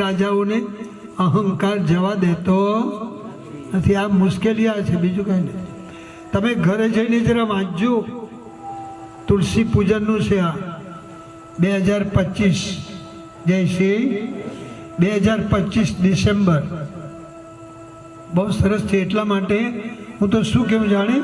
રાજાઓને અહંકાર જવા દેતો નથી। આ મુશ્કેલી આ છે, બીજું કંઈ નહીં। તમે ઘરે જઈને જરા વાંચજો, તુલસી પૂજનનું છે આ 2025 જય શ્રી 2025 ડિસેમ્બર બહુ સરસ છે। એટલા માટે હું તો શું કેવું જાણે,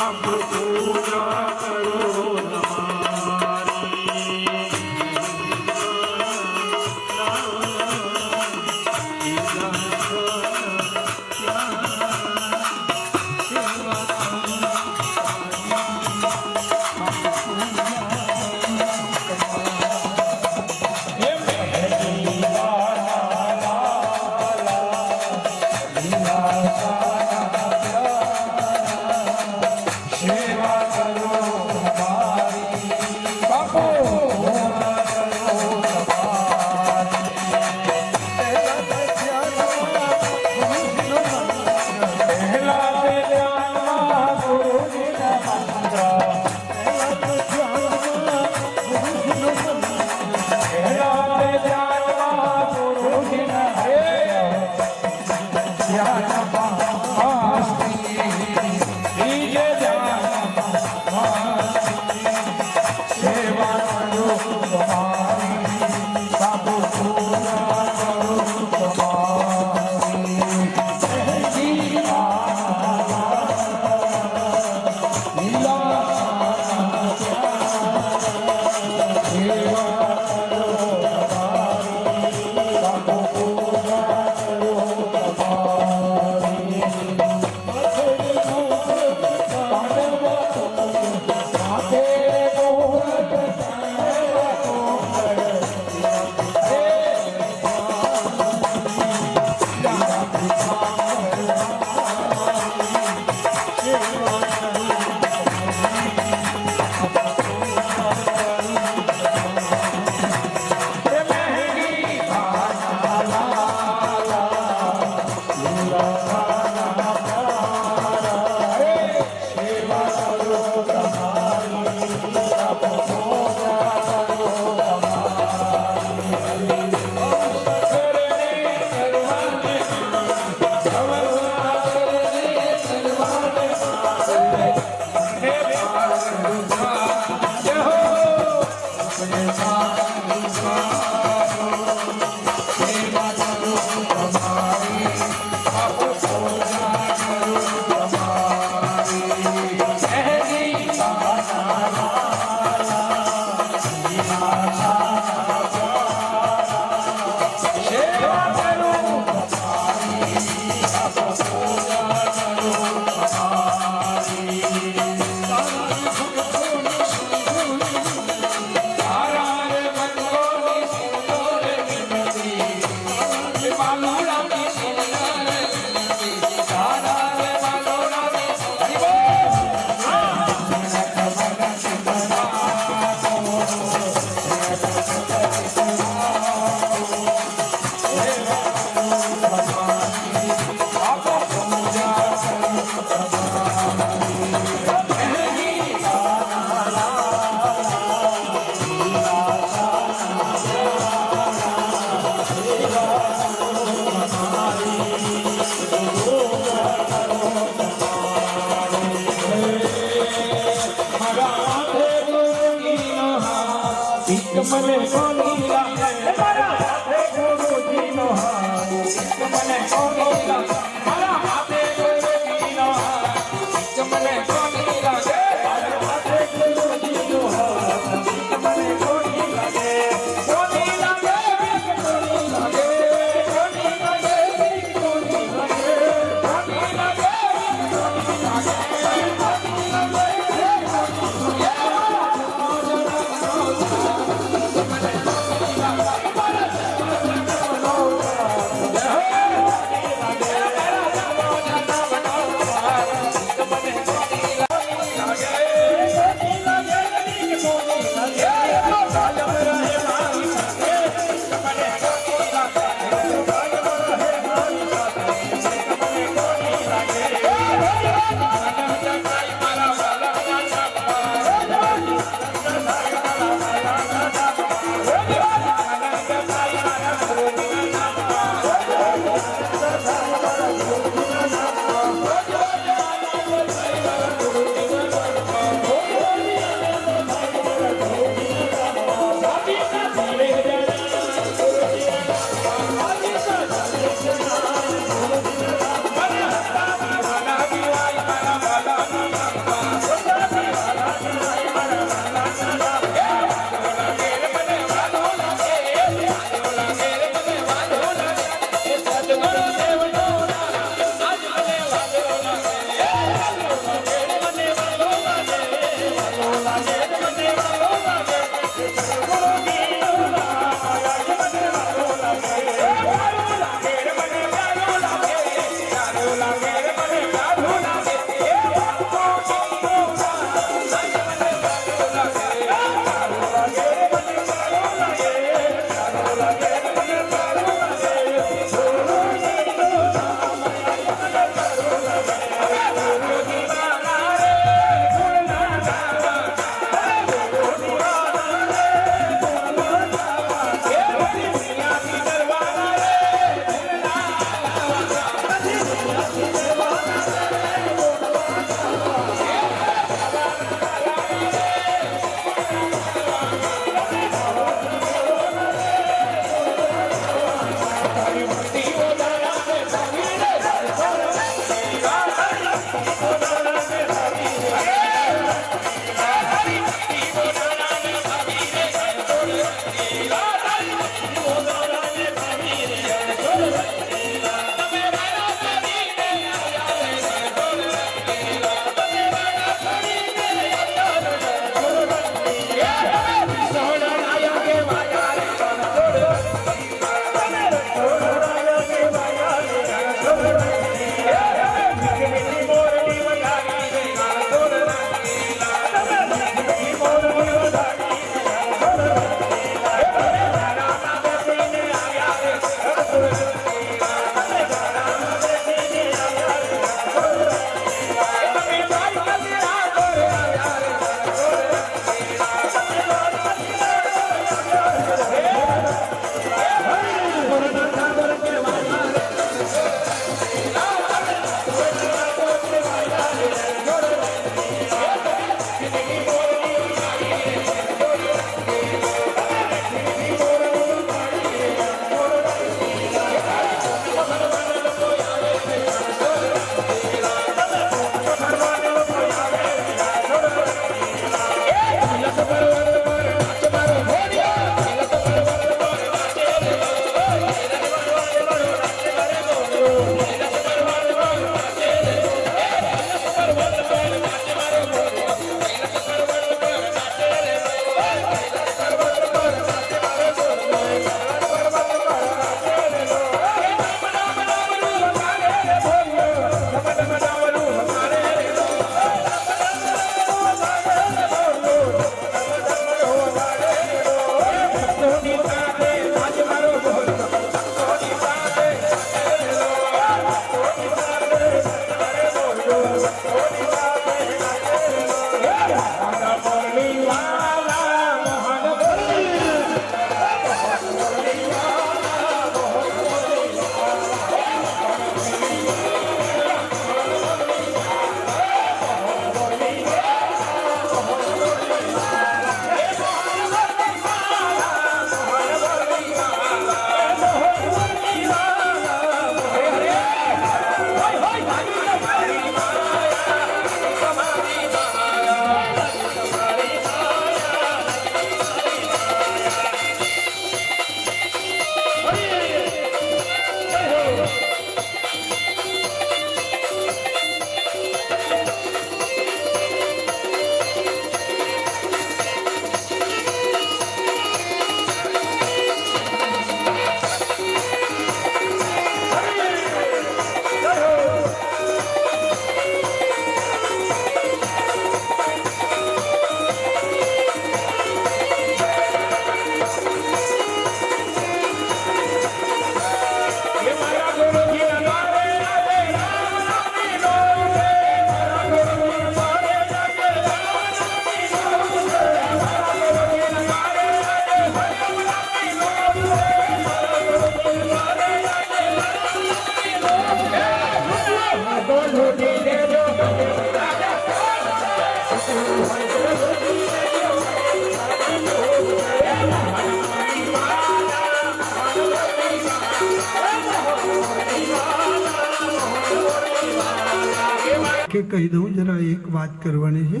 કે કહી દઉં જરા એક વાત કરવાની છે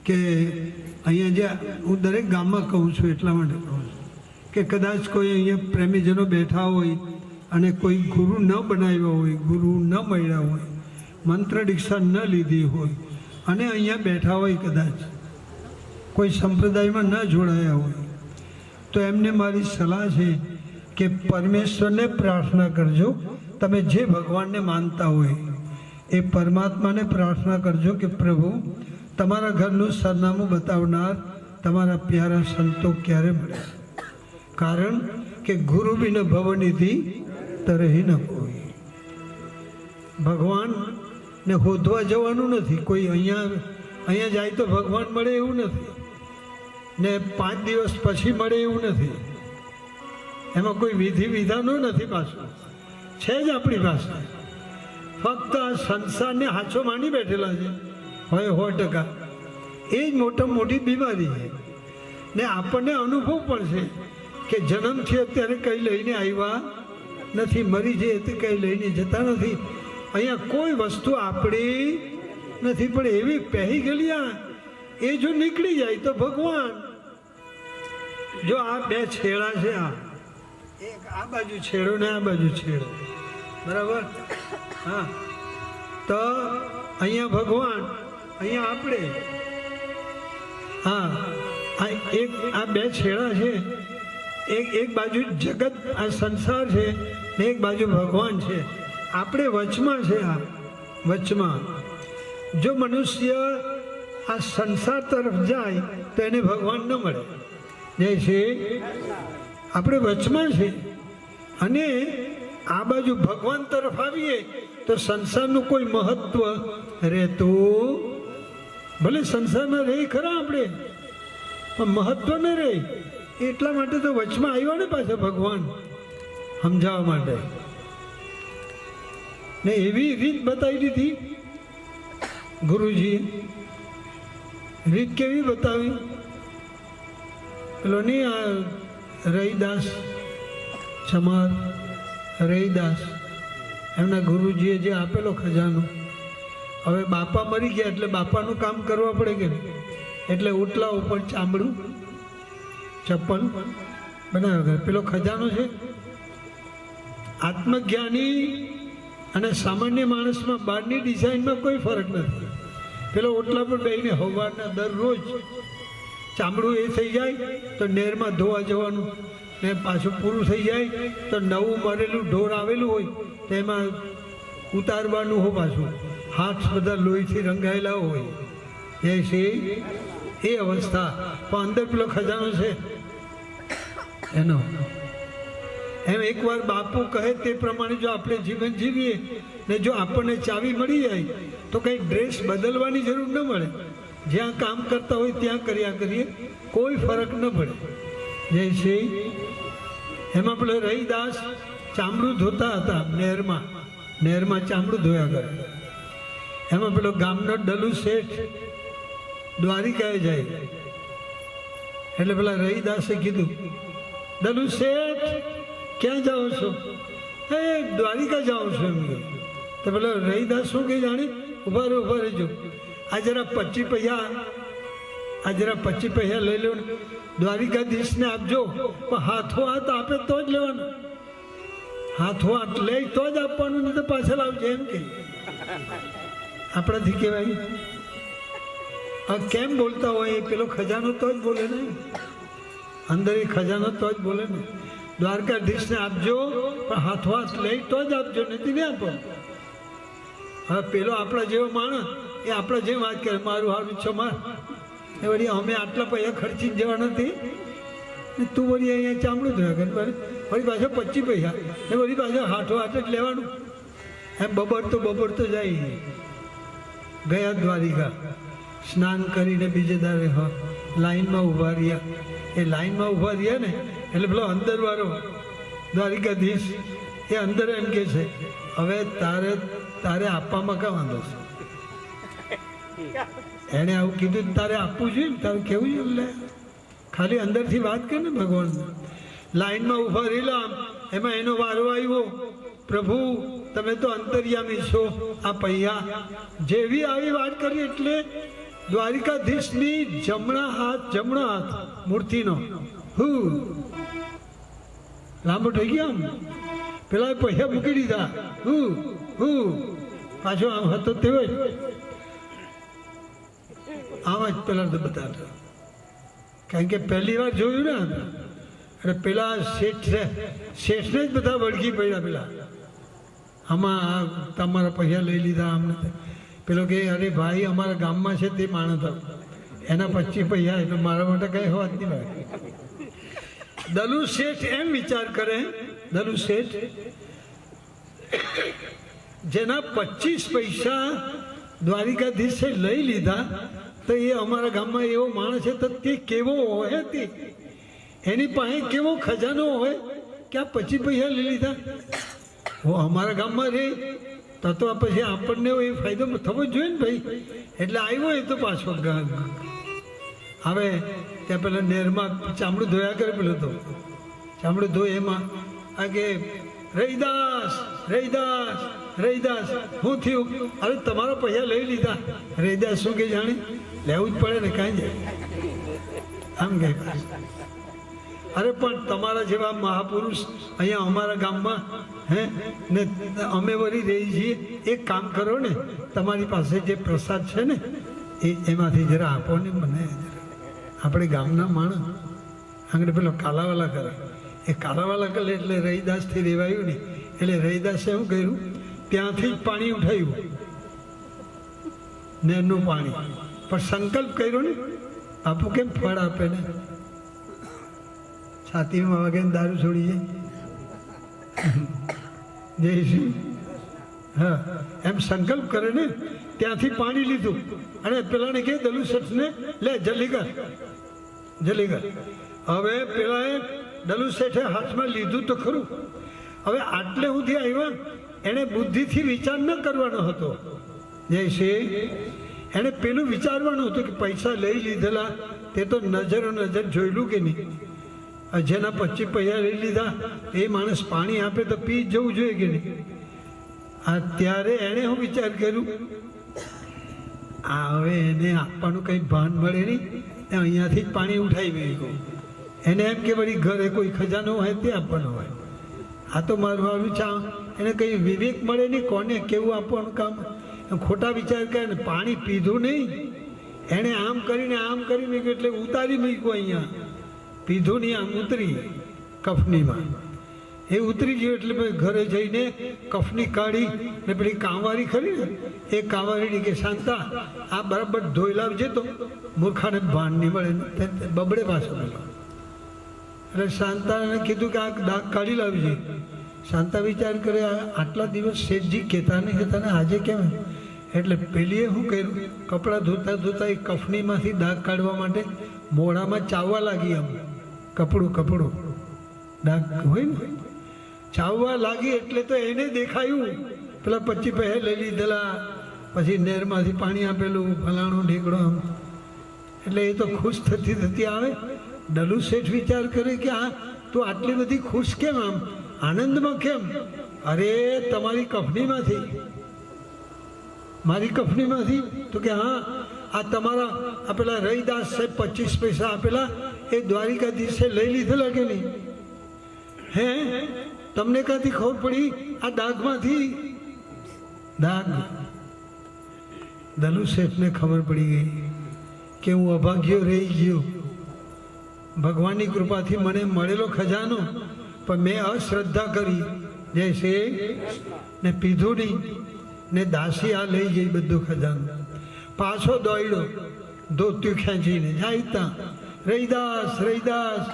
કે અહીંયા જે હું દરેક ગામમાં કહું છું એટલા માટે કહું છું કે કદાચ કોઈ અહીંયા પ્રેમીજનો બેઠા હોય અને કોઈ ગુરુ ન બનાવ્યા હોય, ગુરુ ન મળ્યા હોય, મંત્ર દીક્ષા ન લીધી હોય અને અહીંયા બેઠા હોય, કદાચ કોઈ સંપ્રદાયમાં ન જોડાયા હોય, તો એમને મારી સલાહ છે કે પરમેશ્વરને પ્રાર્થના કરજો. તમે જે ભગવાનને માનતા હોય એ પરમાત્માને પ્રાર્થના કરજો કે પ્રભુ તમારા ઘરનું સરનામું બતાવનાર તમારા પ્યારા સંતો ક્યારે મળે. કારણ કે ગુરુ બિન ભવનિધિ તરહી ન કોઈ. ભગવાનને શોધવા જવાનું નથી. કોઈ અહીંયા જાય તો ભગવાન મળે એવું નથી ને 5 દિવસ પછી મળે એવું નથી. એમાં કોઈ વિધિ વિધાનો નથી. પાછું છે જ આપણી પાસે. ફક્ત આ સંસારને હાચો માની બેઠેલા છે હોય 100%. એ જ મોટામાં મોટી બીમારી છે. ને આપણને અનુભવ પણ છે કે જન્મથી અત્યારે કંઈ લઈને આવ્યા નથી, મરી જઈએ તો કંઈ લઈને જતા નથી. અહીંયા કોઈ વસ્તુ આપણી નથી, પણ એવી પહેરી ગયેલી એ જો નીકળી જાય તો ભગવાન. જો આ 2 છેડા છે, એક આ બાજુ છેડો ને આ બાજુ છેડો, બરાબર? હા, તો અહીંયા ભગવાન, અહીંયા આપણે. હા, આ 2 છેડા છે. એક બાજુ જગત આ સંસાર છે ને એક બાજુ ભગવાન છે. આપણે વચમાં છે. આ વચમાં જો મનુષ્ય આ સંસાર તરફ જાય તો એને ભગવાન ન મળે. જે છે આપણે વચમાં છે. અને આ બાજુ ભગવાન તરફ આવીએ તો સંસારનું કોઈ મહત્વ રહેતું, ભલે સંસારમાં રહી ખરા આપણે, પણ મહત્વ ન રહે. એટલા માટે તો વચમાં આવ્યા ને પાછા ભગવાન સમજાવવા માટે. ને એવી રીત બતાવી દીધી ગુરુજીએ. રીત કેવી બતાવી? પેલો નહીં આ રહીદાસ ચમાર, રહીદાસ, એમના ગુરુજીએ જે આપેલો ખજાનો. હવે બાપા મરી ગયા એટલે બાપાનું કામ કરવા પડે કે નહીં? એટલે ઉટલા ઉપર ચામડું ચપ્પલ બનાવ્યો. પેલો ખજાનો છે. આત્મજ્ઞાની અને સામાન્ય માણસમાં બહારની ડિઝાઇનમાં કોઈ ફરક નથી. પેલો ઓટલા પર બેસીને સવારના દરરોજ ચામડું એ થઈ જાય તો નહેરમાં ધોવા જવાનું, ને પાછું પૂરું થઈ જાય તો નવું મરેલું ઢોર આવેલું હોય તેમાં ઉતારવાનું હોય. પાછું હાથ બધા લોહીથી રંગાયેલા હોય. એ છે એ અવસ્થા. પણ અંદર પેલો ખજાનો છે એનો. એમ એકવાર બાપુ કહે તે પ્રમાણે જો આપણે જીવન જીવીએ ને જો આપણને ચાવી મળી જાય તો કંઈ ડ્રેસ બદલવાની જરૂર ન મળે. જ્યાં કામ કરતા હોય ત્યાં કર્યા કરીએ, કોઈ ફરક ન પડે. જે છે એમાં પેલો રહીદાસ ચામડું ધોતા હતા નહેરમાં ચામડું ધોયા કરે. એમાં પેલો ગામનો ડલુ શેઠ દ્વારિકાએ જાય એટલે પેલા રહીદાસે કીધું, ડલુ શેઠ ક્યાં જાઓ છો? એ દ્વારિકા જાઉં છું એમ. તો પેલો રહીદાસ શું કહે જાણે? ઉભા રહેજો, આ જરા 25 પૈસા લઈ લો ને દ્વારિકાધીશને આપજો. પણ હાથો હાથ આપે તો જ લેવાનું. હાથો હાથ લઈ તો જ આપવાનું, નહીં તો પાછળ આવજે એમ કે. આપણાથી કહેવાય. કેમ બોલતા હોય? પેલો ખજાનો તો જ બોલે ને, અંદર એ ખજાનો તો જ બોલે ને. દ્વારકાધીશને આપજો, પણ હાથો હાથ લઈ તો જ આપજો, નથી ને આપો. હવે પેલો આપણા જેવો માણસ એ આપણા જેમ વાત કરે, મારું હારું છો માર. એ વળી અમે આટલા પૈસા ખર્ચી જવા નથી, તું વળી અહીંયા ચામડું થયા કર. વળી પાછા 25 પૈસા ને વળી પાછા હાથો હાથ જ લેવાનું. એમ બબડતો જાય. ગયા દ્વારિકા, સ્નાન કરીને બીજે દાડે લાઈનમાં ઊભા રહ્યા. એ લાઈનમાં ઊભા રહ્યા ને એટલે પેલો અંદરવાળો દ્વારિકાધીશ એ અંદર એમ કે છે, હવે તારે આપવામાં કાં વાંધો છે? એણે આવું કીધું, તારે આપવું જોઈએ ને, તારે કેવું જોઈએ? લે ખાલી અંદરથી વાત કર ને ભગવાન. લાઈનમાં ઊભા રહેલા, એમાં એનો વારો આવ્યો. પ્રભુ તમે તો અંતર્યામી છો. આ પૈયા જેવી આવી વાત કરી એટલે દ્વારિકાધીશની જમણો હાથ મૂર્તિનો લાંબો થઈ ગયો. પેલા પૈસા મૂકી દીધા. હું પાછો આમ હતો તેવો જ આમ જ પેલા તો બતાવતા, કારણ કે પહેલી વાર જોયું ને એટલે પેલા શેઠને જ બધા વળગી પડ્યા. પેલા આમાં તમારા પૈસા લઈ લીધા અમને. પેલો કે અરે ભાઈ અમારા ગામમાં છે તે માણસ એના 25 પૈસા એટલે મારા માટે કઈ હોત નહીં ભાઈ. દલુ શેઠ એમ વિચાર કરે, દલુ શેઠ જેના 25 પૈસા દ્વારિકાધીશે લઈ લીધા, તો એ અમારા ગામમાં એવો માણસ છે તો તે કેવો હોય, તે એની પાસે કેવો ખજાનો હોય કે આ 25 પૈસા લઈ લીધા. હું અમારા ગામમાં રહે તો પછી આપણને એ ફાયદો થવો જ જોઈએ ને ભાઈ. એટલે આવ્યો એ તો પાછો હવે ત્યાં પેલા નહેરમાં ચામડું ધોયા કરે. પેલો તો ચામડું ધોય એમાં આ કે રૈદાસ રૈદાસ રૈદાસ શું થયું? અરે તમારા પૈસા લઈ લીધા. રૈદાસ શું કે જાણે લેવું જ પડે ને, કાંઈ જાય આમ કે. અરે પણ તમારા જેવા મહાપુરુષ અહીંયા અમારા ગામમાં હે ને અમે વળી રહી છીએ, એક કામ કરો ને, તમારી પાસે જે પ્રસાદ છે ને એમાંથી જરા આપો ને મને. આપણે ગામના માણસ આગળ પેલો કાલાવાલા કરે, એ કાલાવાલા કરે એટલે રૈદાસથી રેવાયું ને, એટલે રૈદાસે શું કર્યું, ત્યાંથી જ પાણી ઉઠાવ્યું, નહેરનું પાણી. પણ સંકલ્પ કર્યો ને, આપો કેમ ફળ આપે ને, છાતીમાં વાગે દારૂ છોડી જાય. જય શ્રી હા એમ સંકલ્પ કરે ને, ત્યાંથી પાણી લીધું અને પેલાને કહે દલુ શેઠને લે જલ્દી કર જલ્દી કર. હવે પેલાએ દલુ શેઠે હાથમાં લીધું તો ખરું. હવે આટલે સુધી આવ્યા, એને બુદ્ધિથી વિચાર ન કરવાનો હતો. જય શ્રી એને પેલું વિચારવાનું હતું કે પૈસા લઈ લીધેલા તે તો નજરો નજર જોયેલું કે નહીં. જેના 25 પૈસા લઈ લીધા એ માણસ પાણી આપે તો પી જવું જોઈએ કે નહીં. ત્યારે એણે હું વિચાર કર્યું, આ હવે એને આપવાનું કંઈ ભાન મળે નહીં, અહીંયાથી જ પાણી ઉઠાવી ગયું. એને એમ કે વળી ઘરે કોઈ ખજાનો હોય તે આપવાનો હોય. આ તો મારું ચા એને કંઈ વિવેક મળે નહીં, કોને કેવું આપવાનું કામ. ખોટા વિચાર કરે ને પાણી પીધું નહીં, એણે આમ કરીને એટલે ઉતારી મૂક્યું અહીંયા. પીધું નહીં, આમ ઉતરી કફનીમાં. એ ઉતરી ગયું એટલે પછી ઘરે જઈને કફની કાઢી ને પેલી કાંવારી ખરી ને એ કાંવારીની કે શાંતા આ બરાબર ધોઈ લાવજે તો મૂર્ખાને ભાન નહીં મળે, બબડે પાછો પેલો. એટલે શાંતાને કીધું કે આ દાગ કાઢી લાવજે. શાંતા વિચાર કરે આટલા દિવસ શેઠજી કહેતા ને આજે કેમ? એટલે પેલીએ શું કર્યું, કપડાં ધોતા ધોતા એ કફનીમાંથી દાગ કાઢવા માટે મોઢામાં ચાવવા લાગી. આમ કપડું દાગ હોય ને ચાવવા લાગી એટલે તો એને દેખાયું પેલા 25 પૈસા લઈ લીધેલા, પછી નહેરમાંથી પાણી આપેલું, ફલાણું ઢીકડો આમ. એટલે એ તો ખુશ થતી આવે. દલુ શેઠ વિચાર કરે કે આ તું આટલી બધી ખુશ કેમ, આમ આનંદમાં કેમ? અરે તમારી કફનીમાંથી, મારી કફનીમાંથી. તો કે હા આ તમારા આપેલા રૈદાસ સાહેબ 25 પૈસા આપેલા એ દ્વારિકાધીશે લઈ લીધેલા કે નહીં? હે તમને ક્યાંથી ખબર પડી? આ દાગમાંથી. દાગ દલુ શેઠને ખબર પડી ગઈ કે હું અભાગ્યો રહી ગયો. ભગવાનની કૃપાથી મને મળેલો ખજાનો, પણ મેં અશ્રદ્ધા કરી. જય શ્રી ને પીધું નહીં ને દાસી આ લઈ ગઈ બધું ખજાનો. પાછો દોડ્યો ધોત્યું ખેંચીને જાય ત્યાં રૈદાસ રૈદાસ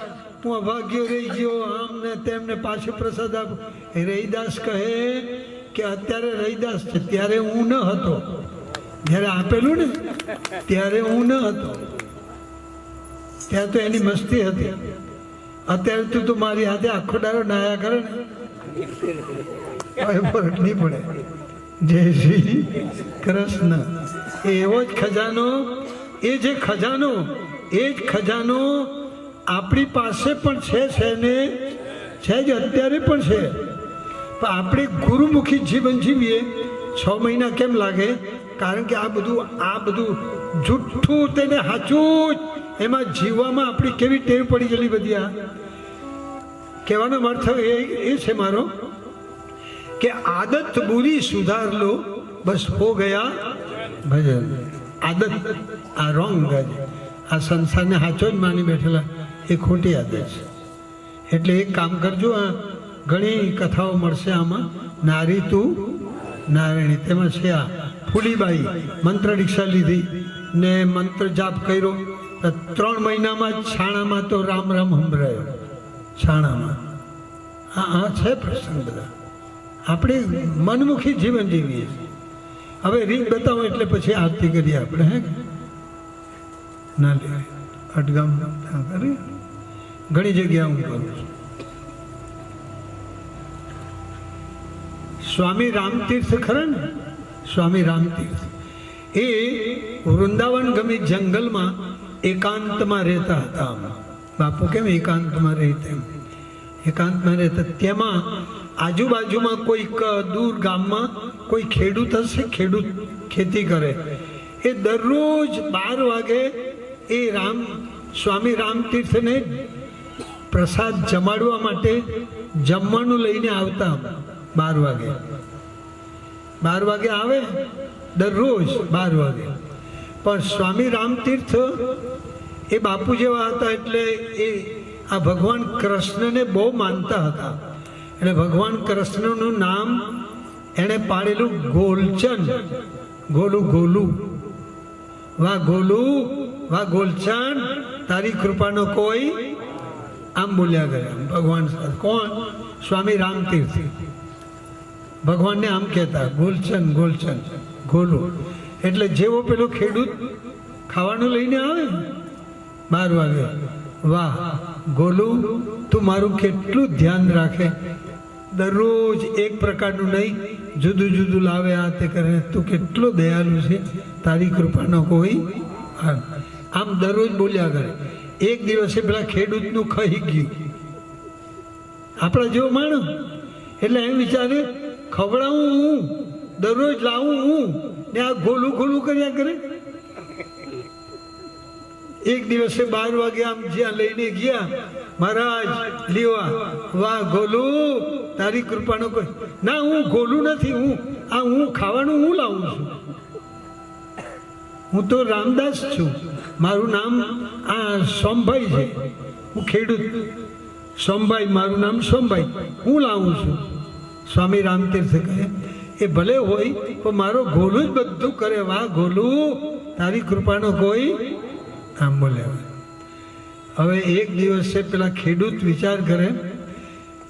હું અભાગ્યો રહી ગયો, આમ ને તેમને પાછો પ્રસાદ આપો. એ રૈદાસ કહે કે અત્યારે રૈદાસ છે, ત્યારે હું ન હતો. જ્યારે આપેલું ને ત્યારે હું ન હતો, ત્યાં તો એની મસ્તી હતી. અત્યારે તું તો મારી હાથે આખો દાડો નાયા કરે ને ફરક નહીં પડે. જય શ્રી કૃષ્ણ. એવો જ ખજાનો, એ જ ખજાનો આપણી પાસે પણ છે ને, છે જ અત્યારે પણ છે. પણ આપણે ગુરુમુખી જીવન જીવીએ 6 મહિના કેમ લાગે? કારણ કે આ બધું જુઠ્ઠું તેને સાચું એમાં જીવવામાં આપણી કેવી ટેવ પડી ગયેલી બધી. આ કહેવાનો અર્થ એ છે મારો कि आदत बुरी सुधार लो बस हो गया भजन। आदत आ रोंग आ संसार ने हाचो ज मानी बैठेला ए खोटी आदत है। એટલે એક કામ કરજો, આ ઘણી કથાઓ મળશે આમાં, નારી તું નારાયણી, તેમાં છે આ ફૂલીબાઈ મંત્ર દીક્ષા લીધી ને મંત્ર જાપ કર્યો, 3 મહિનામાં જ છાણામાં તો રામ રામ સંભળાયો છાણામાં। આ છે પ્રસંગ બધા, આપણે મનમુખી જીવન જીવીએ। હવે રીત બતાવો એટલે પછી આરતી કરીએ આપણે, હે ના લે અટગામ કરી ઘણી જગ્યા હું કરું છું। સ્વામી રામતીર્થ ખરા ને, સ્વામી રામતીર્થ એ વૃંદાવન ગમી જંગલમાં એકાંતમાં રહેતા હતા। બાપુ કેમ એકાંતમાં રહેતા, એમ એકાંતમાં રહેતા। તેમાં આજુબાજુમાં કોઈક દૂર ગામમાં કોઈ ખેડૂત હશે, ખેડૂત ખેતી કરે, એ દરરોજ 12 વાગે એ સ્વામી રામતીર્થને પ્રસાદ જમાડવા માટે જમવાનું લઈને આવતા। 12 વાગે આવે દરરોજ 12 વાગે। પણ સ્વામી રામતીર્થ એ બાપુ જેવા હતા એટલે એ આ ભગવાન કૃષ્ણને બહુ માનતા હતા, એટલે ભગવાન કૃષ્ણનું નામ એણે પાડેલું ગોલચંદ। ગોલું ગોલું, વાહ ગોલું વાહ ગોલચંદ, તારી કૃપાનો કોઈ, આમ બોલ્યા ગયા ભગવાન સાથે। કોણ? સ્વામી રામતીર્થ ભગવાનને આમ કહેતા ગોલચંદ ગોલચંદ ગોલું। એટલે જેવો પેલો ખેડૂત ખાવાનું લઈને આવે 12 વાગે, વાહ ગોલું તું મારું કેટલું ધ્યાન રાખે, દરરોજ એક પ્રકારનું નહીં જુદું જુદું લાવે, આ તે કરે, તું કેટલો દયાલુ છે, તારી કૃપાનો કોઈ। આમ દરરોજ બોલ્યા કરે। એક દિવસે પેલા ખેડૂતનું ખાઈ ગયું, આપણા જેવો માણસ, એટલે એમ વિચારે ખવડાવું હું, દરરોજ લાવું હું, ને આ ગોલું ગોલું કર્યા કરે। એક દિવસે 12 વાગે આમ જ્યાં લઈને ગયા, મહારાજ લેવા, વાહ ગોલું તારી કૃપાનો કોઈ, ના હું ગોલું નથી, હું ખાવાનું હું લાવું છું, હું તો રામદાસ છું, મારું નામ આ સોમભાઈ છે, હું ખેડૂત સોમભાઈ, મારું નામ સોમભાઈ, હું લાવું છું। સ્વામી રામતીર્થ કહે એ ભલે હોય પણ મારો ગોલું જ બધું કરે, વાહ ગોલું તારી કૃપાનો કોઈ, આમ બોલે। હવે એક દિવસે પેલા ખેડૂત વિચાર કરે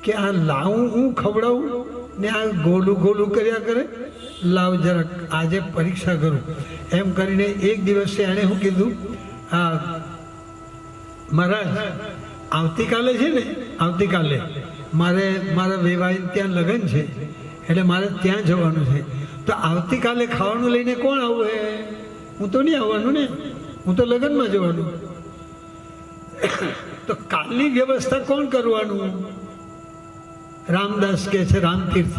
કે આ લાવું હું ખવડાવું ને આ ગોલું ગોલું કર્યા કરે, લાવ જરાક આજે પરીક્ષા કરું, એમ કરીને એક દિવસે એણે શું કીધું, આ મહારાજ આવતીકાલે છે ને, આવતીકાલે મારા વેવાઈ ત્યાં લગ્ન છે, એટલે મારે ત્યાં જવાનું છે, તો આવતીકાલે ખાવાનું લઈને કોણ આવું હે? હું તો નહીં આવવાનું ને, હું તો લગ્નમાં જવાનું, તો કાલની વ્યવસ્થા કોણ કરવાનું? રામદાસ કે છે રામતીર્થ,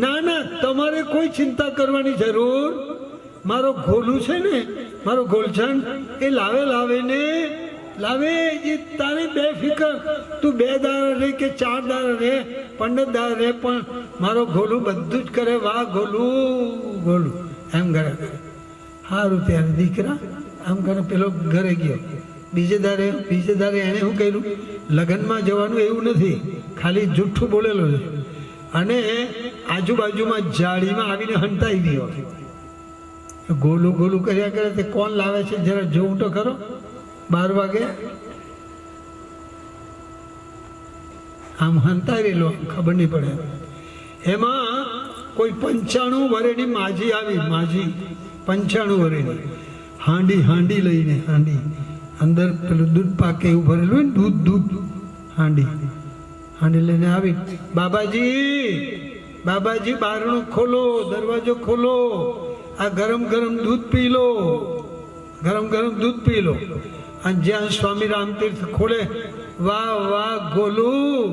ના ના તમારે કોઈ ચિંતા કરવાની જરૂર, મારો ગોલું છે ને, મારો ગોલચંદ એ લાવે ને લાવે, એ તારે બેફિકર, તું 2 દાડા રહે કે 4 દાડા રહે, 15 દાડા રહે, પણ મારો ગોલું બધું જ કરે, વાહ ગોલું ગોલું એમ કરે। સારું ત્યારે દીકરા આમ કરે, પેલો ઘરે ગયો, બીજે દાડે એણે શું કર્યું, લગ્નમાં જવાનું એવું નથી, ખાલી જુઠ્ઠું બોલેલો છે, અને આજુબાજુમાં જાળીમાં આવીને હંતાઈ ગયો, ગોલું ગોલું કર્યા કરે, તે કોણ લાવે છે જરા જોવું તો ખરો। 12 વાગે આમ હંતારેલો, ખબર નહીં પડે। એમાં કોઈ 95 વર્ષની માજી આવી, માજી 95 વર્ષની, હાંડી લઈને, હાંડી અંદર પેલું દૂધ પાકે એવું ભરેલું હોય ને, દૂધ હાંડી લઈને આવી, બાબાજી બારણું ખોલો, દરવાજો ખોલો, આ ગરમ દૂધ પી લો, ગરમ દૂધ પી લો। અને જ્યાં સ્વામી રામતીર્થ ખોલે, વાહ વાહ ગોલું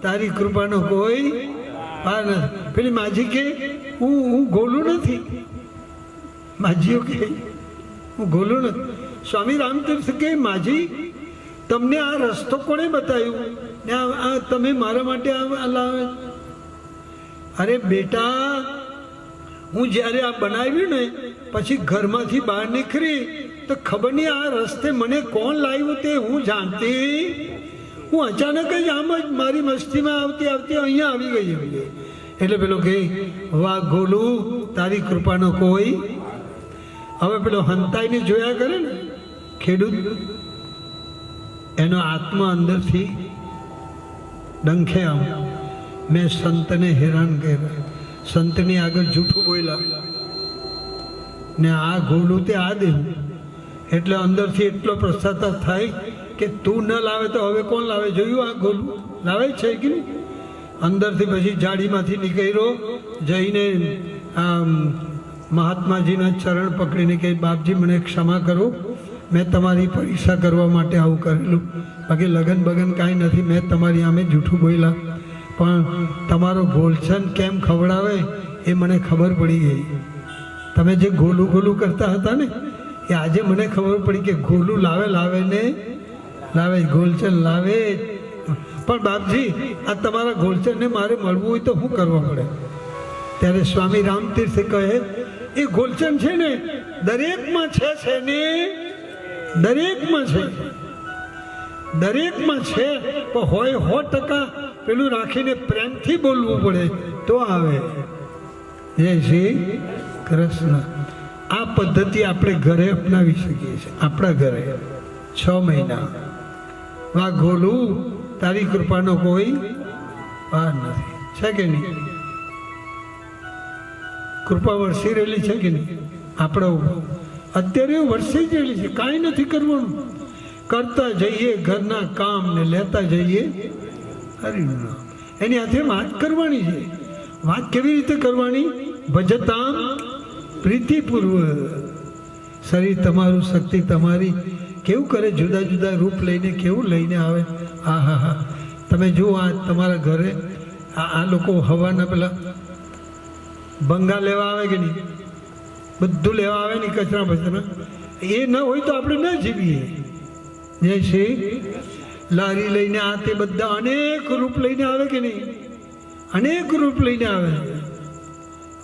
તારી કૃપાનો કોઈ પાર નથી। પેલી માજી કે હું ગોલું નથી, માજીઓ કે હું ગોલું નથી। સ્વામી રામતીર્થ કે માજી તમને આ રસ્તો કોણે બતાવ્યું ને આ તમે મારા માટે લાવે? અરે બેટા, હું જ્યારે આ બનાવ્યું ને પછી ઘરમાંથી બહાર નીકળી તો ખબર નહીં આ રસ્તે મને કોણ લાવ્યું તે હું જાણતી. હું અચાનક જ આમ જ મારી મસ્તીમાં આવતી આવતી અહીંયા આવી ગઈ. એટલે પેલો કે વાહ ગોલું, તારી કૃપાનો કોઈ. હવે પેલો હંતાઈને જોયા કરે ને ખેડૂત, એનો આત્મા અંદરથી ડંખે આમ, મેં સંતને હેરાન કર્યા, સંતની આગળ જૂઠું બોલ્યા ને આ ગોલું તે આ દેવું. એટલે અંદરથી એટલો પશ્ચાતાપ થાય કે તું ન લાવે તો હવે કોણ લાવે. જોયું આ ગોલું લાવે છે કે નહીં. અંદરથી પછી જાડીમાંથી નીકળ્યો, જઈને આ મહાત્માજીના ચરણ પકડીને કે બાપજી મને ક્ષમા કરો, મેં તમારી પરીક્ષા કરવા માટે આવું કરેલું, બાકી લગન બગન કાંઈ નથી, મેં તમારી આમે જૂઠું બોલ્યા, પણ તમારો ગોલછન કેમ ખવડાવે એ મને ખબર પડી ગઈ. તમે જે ગોલું ગોલું કરતા હતા ને એ આજે મને ખબર પડી કે ગોલું લાવે ને લાવે, ગોલચન લાવે. પણ બાપજી, આ તમારા ગોલચનને મારે મળવું હોય તો શું કરવા પડે? ત્યારે સ્વામી રામતીર્થે કહે એ ગોલચન છે ને દરેકમાં છે ને, દરેકમાં છે, દરેકમાં છે, પણ હોય 100% પેલું રાખીને પ્રેમથી બોલવું પડે તો આવે. જય શ્રી કૃષ્ણ. આ પદ્ધતિ આપણે ઘરે અપનાવી શકીએ છીએ. આપણા ઘરે 6 મહિના. વાહ ગોલું, તારી કૃપાનો કોઈ પાર નથી. છે કે નહીં? કૃપા વરસી રહેલી છે કે નહીં? આપણે અત્યારે વરસી જ રહેલી છે. કાંઈ નથી કરવાનું, કરતા જઈએ ઘરના કામ ને લેતા જઈએ હરિનું નામ. એની હાથે વાત કરવાની છે. વાત કેવી રીતે કરવાની? ભજતામ પ્રીતિપૂર્વક. શરીર તમારું, શક્તિ તમારી કેવું કરે, જુદા જુદા રૂપ લઈને કેવું લઈને આવે. હા હા હા, તમે જુઓ આ તમારા ઘરે આ લોકો હવાના પેલા બંગા લેવા આવે કે નહીં, બધું લેવા આવે ને કચરા બચરા, એ ન હોય તો આપણે ન જીવીએ. જય શ્રી. લારી લઈને આ તે બધા અનેક રૂપ લઈને આવે કે નહીં? અનેક રૂપ લઈને આવે.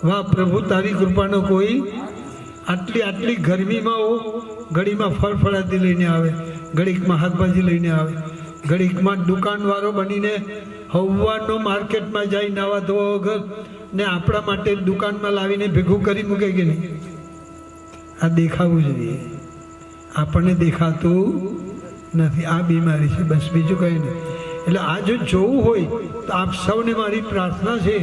વાહ પ્રભુ, તારી કૃપાનો કોઈ. આટલી આટલી ગરમીમાં ઘડીમાં ફળફળાદી લઈને આવે, ઘડીકમાં શાકભાજી લઈને આવે, ઘડીકમાં દુકાનવાળો બનીને હવાનો માર્કેટમાં જાય નાવા ધોવા વગર ને આપણા માટે દુકાનમાં લાવીને ભેગું કરી મૂકે કે નહીં? આ દેખાવું જોઈએ. આપણને દેખાતું નથી. આ બીમારી છે, બસ બીજું કંઈ નહીં. એટલે આ જો જોવું હોય તો આપ સૌને મારી પ્રાર્થના છે,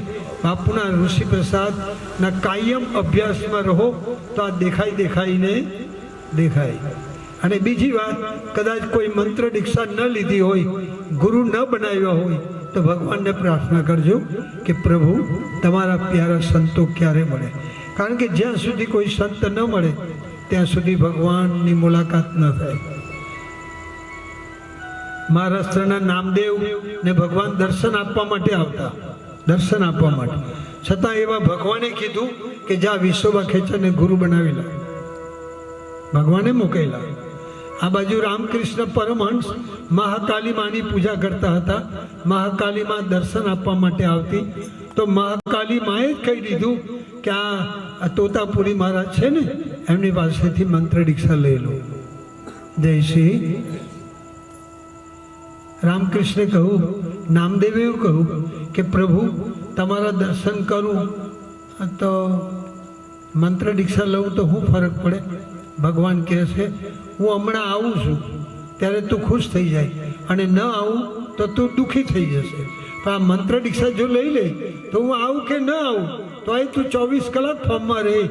બાપુના ઋષિ પ્રસાદના કાયમ અભ્યાસમાં રહો તો આ દેખાઈને દેખાય. અને બીજી વાત, કદાચ કોઈ મંત્ર દીક્ષા ન લીધી હોય, ગુરુ ન બનાવ્યા હોય તો ભગવાનને પ્રાર્થના કરજો કે પ્રભુ તમારા પ્યારા સંતો ક્યારે મળે. કારણ કે જ્યાં સુધી કોઈ સંત ન મળે ત્યાં સુધી ભગવાનની મુલાકાત ન થાય. મહારાષ્ટ્રના નામદેવ ને ભગવાન દર્શન આપવા માટે આવતા, દર્શન આપવા માટે, છતાં એવા ભગવાને કીધું કે જ્યાં વિશ્વમાં ખેંચાને ગુરુ બનાવી લો. ભગવાને મોકલેલા. આ બાજુ રામકૃષ્ણ પરમહંસ મહાકાલી માની પૂજા કરતા હતા. મહાકાલી માં દર્શન આપવા માટે આવતી, તો મહાકાલી માએ જ કહી દીધું કે આ તોતાપુરી મહારાજ છે ને એમની પાસેથી મંત્ર દીક્ષા લઈ લો. જય શ્રી. રામકૃષ્ણે કહ્યું, નામદેવે એવું કહ્યું કે પ્રભુ તમારા દર્શન કરું તો મંત્ર દીક્ષા લઉં તો શું ફરક પડે? ભગવાન કહે છે હું હમણાં આવું છું ત્યારે તું ખુશ થઈ જાય, અને ન આવું તો તું દુઃખી થઈ જશે. પણ આ મંત્ર દીક્ષા જો લઈ લે તો હું આવું કે ન આવું તો એ તું 24 કલાક ફોર્મમાં રહે.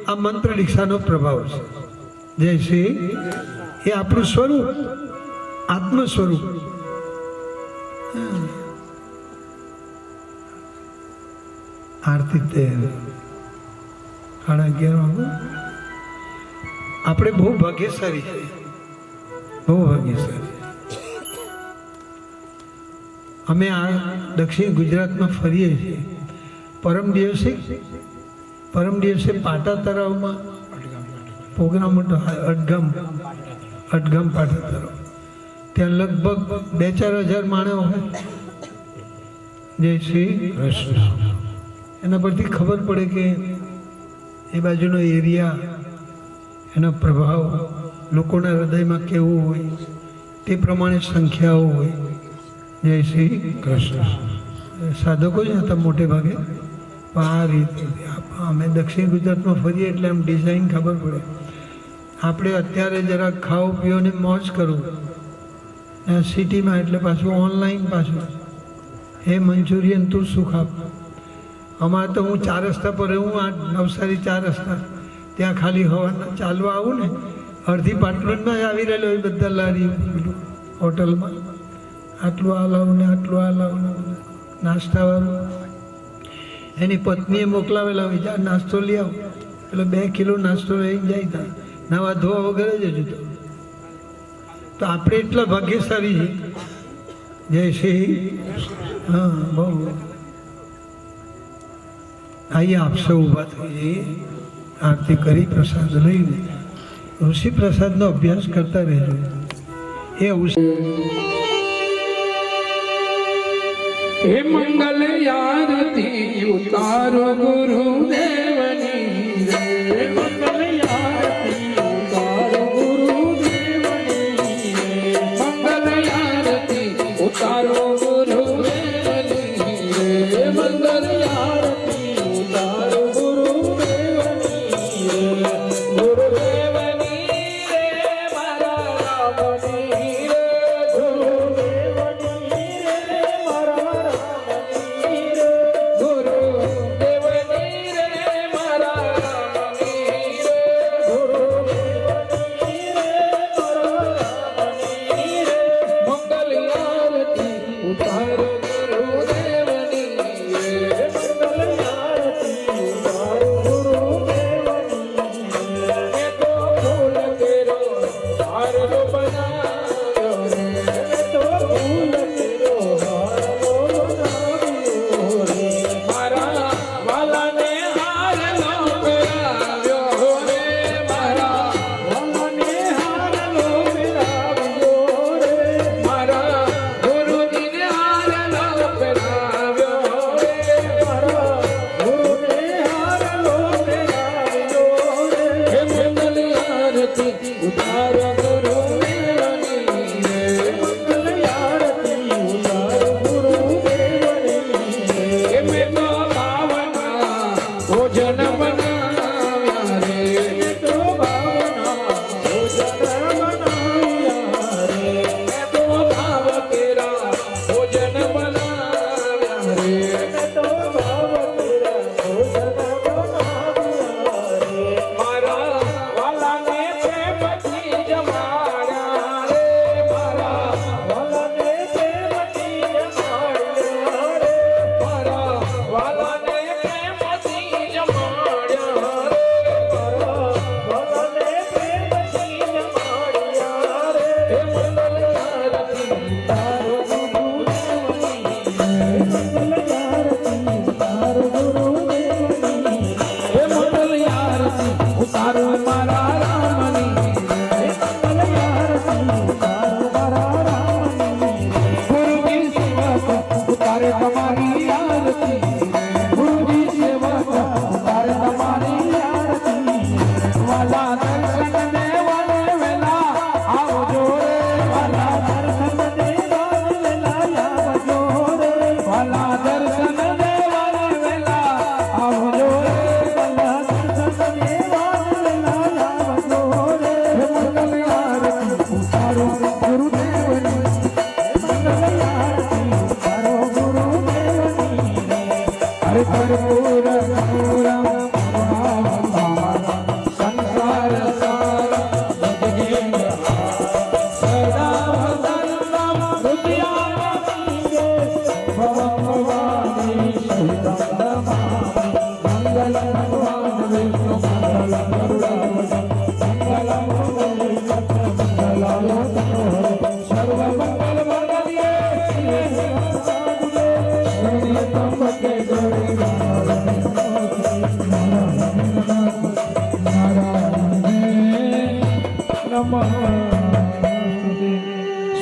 આ મંત્ર દીક્ષાનો પ્રભાવ છે. જય શ્રી. એ આપણું સ્વરૂપ, આત્મ સ્વરૂપ. આરતી 11:30. આપણે બહુ ભાગ્યશાળી છે, બહુ ભાગ્યશાળી. અમે આ દક્ષિણ ગુજરાતમાં ફરીએ છીએ. પરમ દિવસે પાટા તળાવમાં પ્રોગ્રામ હતો, અડગામ પાટા તળાવ. ત્યાં લગભગ 2-4 હજાર માણસો હોય. જય શ્રી કૃષ્ણ. એના પરથી ખબર પડે કે એ બાજુનો એરિયા, એનો પ્રભાવ લોકોના હૃદયમાં કેવું હોય, તે પ્રમાણે સંખ્યાઓ હોય. જય શ્રી કૃષ્ણ. સાધકો જ હતા મોટે ભાગે, પણ આ રીતે અમે દક્ષિણ ગુજરાતમાં ફરીએ એટલે આમ ડિઝાઇન ખબર પડે. આપણે અત્યારે જરાક ખાઓ પીઓ ને મોજ કરવું, સિટીમાં એટલે પાછું ઓનલાઈન પાછું એ મંચુરિયન તું શું ખાપ. અમારે તો હું 4 રસ્તા પર રહું, આ નવસારી 4 રસ્તા, ત્યાં ખાલી હવાના ચાલવા આવું ને અડધી પાટલોનમાં જ આવી રહેલો હોય બધા લારી હોટલમાં. આટલું આ લાવું ને આટલું આ લાવું ને નાસ્તાવાળું. એની પત્નીએ મોકલાવેલા હોય, જ્યાં નાસ્તો લઈ આવો, એટલે 2 કિલો નાસ્તો લઈને જાય ત્યાં, નવા ધોવા વગર જ હજુ તો આપણે એટલા ભાગ્યશાળી છે. જય શ્રી. હા, બહુ. આઈએ આપ સૌ ઊભા થઈ જઈએ, આરતી કરી પ્રસાદ લઈને ઋષિ પ્રસાદનો અભ્યાસ કરતા રહેજો. એ હે મંગલ આરતી ઉતારો ગુરુદેવની રે, મંગલ આરતી ઉતારો ગુરુદેવની રે, મંગલ આરતી ઉતારો ગુરુદેવની રે, મંગલ આરતી ઉતારો ગુરુદેવની રે, ગુરુદેવની રે મારા રામની રે, ગુરુદેવની રે મારા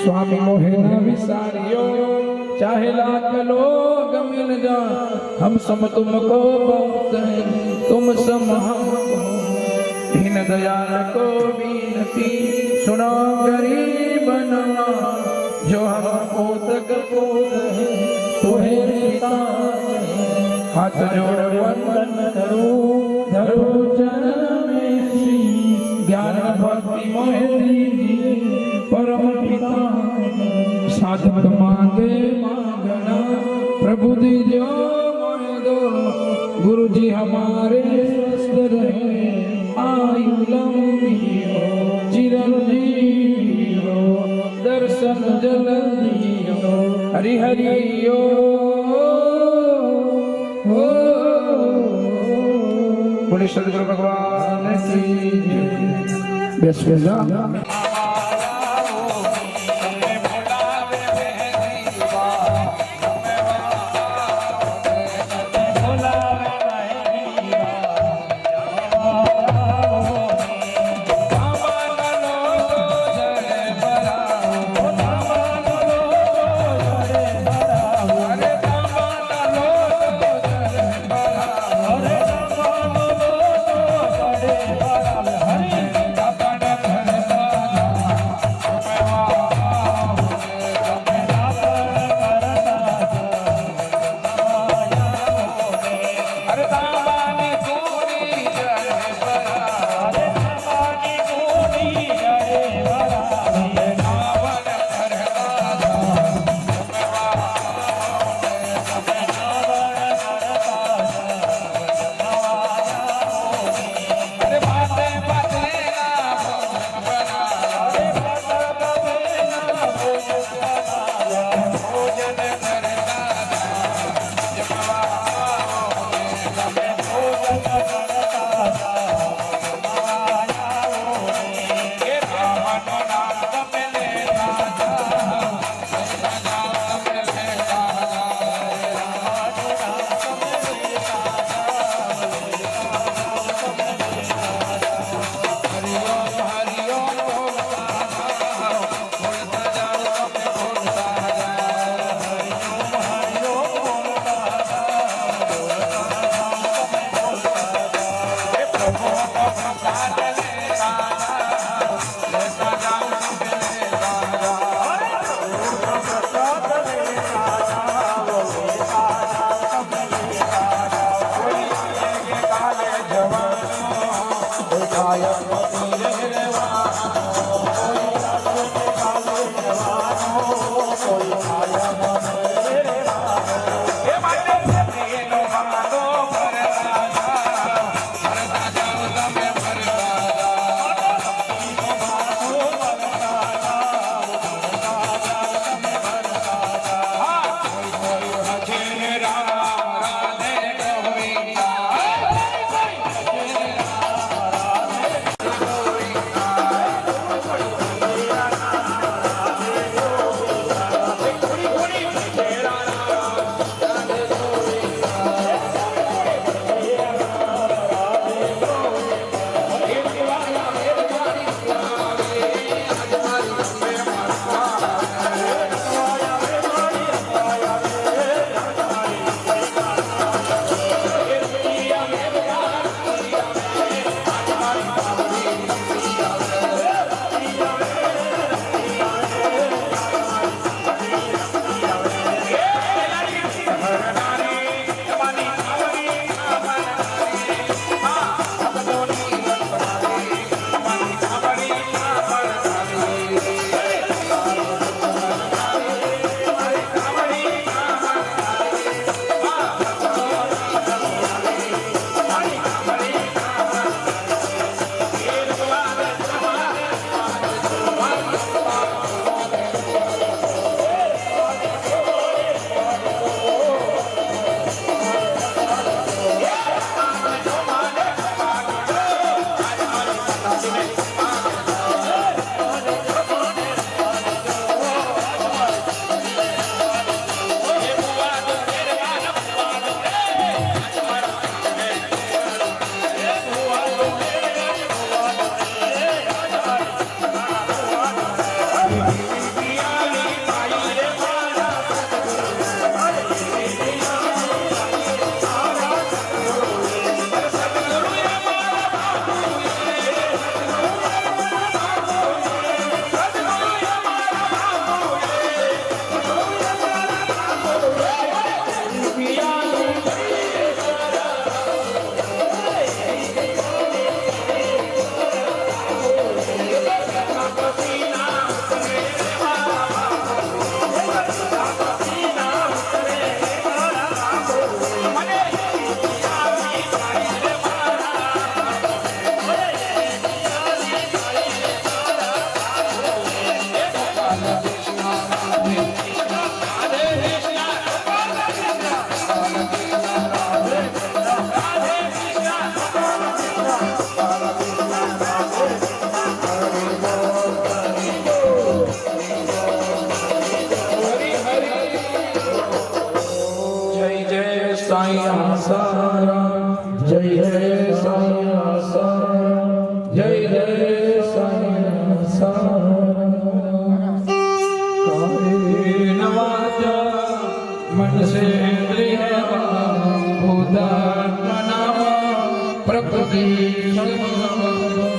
સ્વામી મોહે ન વિસાર્યો ચાહે લાખ લોગ मिल जाए हम सम तुमको बहुत हैं तुम सम हमको दीन दयाल को बीनती सुनो गरीब नवा जो हम पोतक पोत है तुम्हें पिता हाथ जोड़ वंदन करूं धरो चरण में श्री ज्ञान भक्ति मोह दीजिए परम पिता साधक मांगे मांगना प्रभु दीजो मोह दो गुरु जी हमारे स्वस्थ रहे आयु लंबी हो चिरंजीवी हो दर्शन जल्दी हो हरि हरि ओ बोले सदगुरु भगवान की जय। बेस बेजा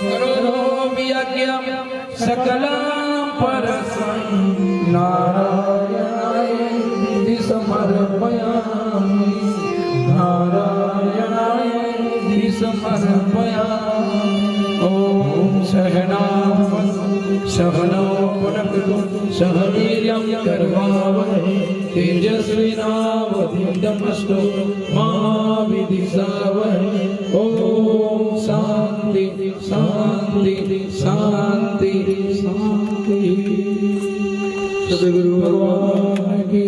करोमि यज्ञं सकलं परस्मै नारायणाय समर्पयामि नारायणाय समर्पयामि ॐ सहनौ भुनक्तु सह वीर्यं करवावहै तेजस्विनावधीतमस्तु मा विद्विषावहै ॐ शान्ति शान्ति शान्ति शान्ति। सद्गुरु भगवान की